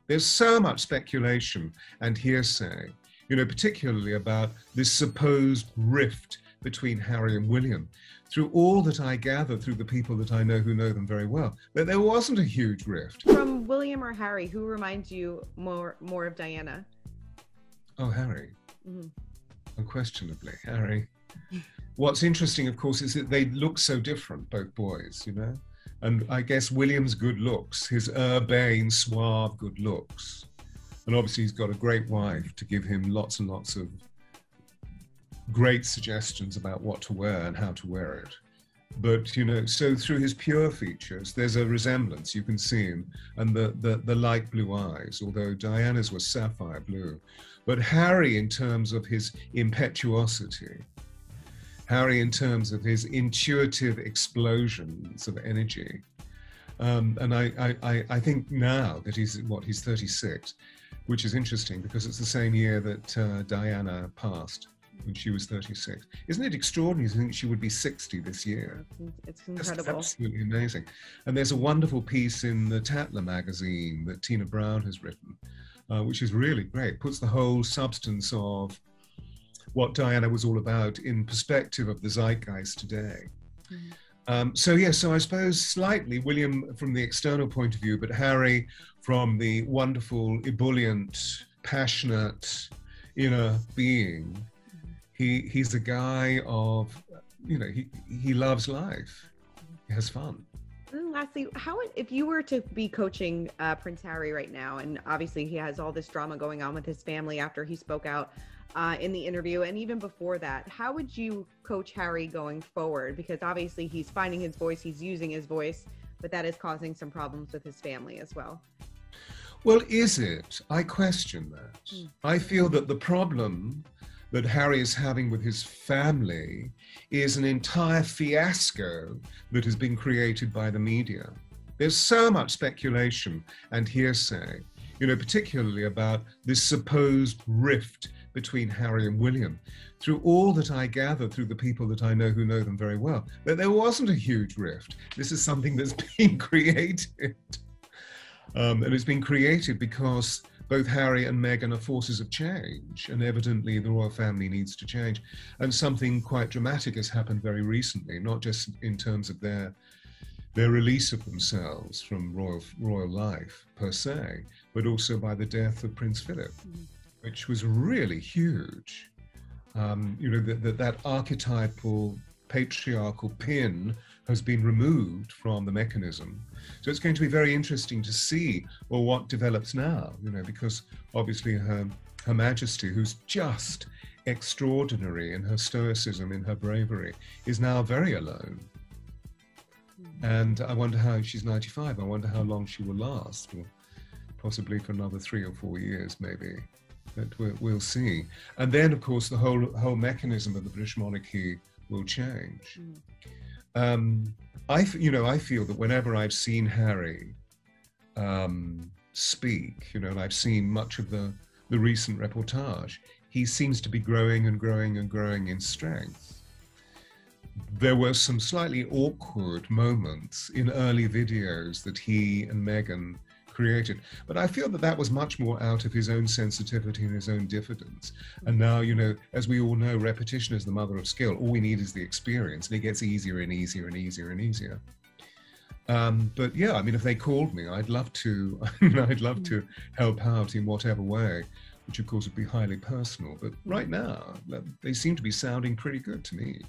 There's so much speculation and hearsay, particularly about this supposed rift between Harry and William. Through all that I gather, through the people that I know who know them very well, that there wasn't a huge rift. From William or Harry, who reminds you more of Diana? Oh, Harry. Mm-hmm. Unquestionably, Harry. What's interesting, of course, is that they look so different, both boys, And I guess William's good looks, his urbane, suave good looks. And obviously he's got a great wife to give him lots and lots of great suggestions about what to wear and how to wear it. But, so through his pure features, there's a resemblance, you can see him, and the light blue eyes, although Diana's was sapphire blue. But Harry, in terms of his impetuosity, Harry, in terms of his intuitive explosions of energy, and I think now that he's 36, which is interesting because it's the same year that Diana passed, when she was 36. Isn't it extraordinary to think she would be 60 this year? It's incredible. That's absolutely amazing. And there's a wonderful piece in the Tatler magazine that Tina Brown has written, which is really great. Puts the whole substance of what Diana was all about in perspective of the zeitgeist today. Mm-hmm. So I suppose slightly William from the external point of view, but Harry from the wonderful, ebullient, passionate inner being. He's a guy of, he loves life. He has fun. And lastly, if you were to be coaching Prince Harry right now, and obviously he has all this drama going on with his family after he spoke out in the interview, and even before that, how would you coach Harry going forward? Because obviously he's finding his voice, he's using his voice, but that is causing some problems with his family as well. Well, is it? I question that. I feel that the problem that Harry is having with his family is an entire fiasco that has been created by the media. There's so much speculation and hearsay, particularly about this supposed rift between Harry and William. Through all that I gather, through the people that I know who know them very well, that there wasn't a huge rift. This is something that's been created. And it's been created because both Harry and Meghan are forces of change, and evidently the royal family needs to change. And something quite dramatic has happened very recently, not just in terms of their release of themselves from royal life per se, but also by the death of Prince Philip, which was really huge. That archetypal patriarchal pin has been removed from the mechanism. So it's going to be very interesting to see, what develops now, because obviously Her Majesty, who's just extraordinary in her stoicism, in her bravery, is now very alone. And I wonder how, she's 95, I wonder how long she will last, possibly for another 3 or 4 years maybe, but we'll see. And then of course the whole mechanism of the British monarchy will change. I feel that whenever I've seen Harry speak, and I've seen much of the recent reportage, he seems to be growing and growing and growing in strength. There were some slightly awkward moments in early videos that he and Meghan created, but I feel that was much more out of his own sensitivity and his own diffidence. And now, as we all know, repetition is the mother of skill. All we need is the experience, and it gets easier and easier and easier and easier. But yeah, if they called me, I'd love to. I'd love to help out in whatever way, which of course would be highly personal. But right now, they seem to be sounding pretty good to me.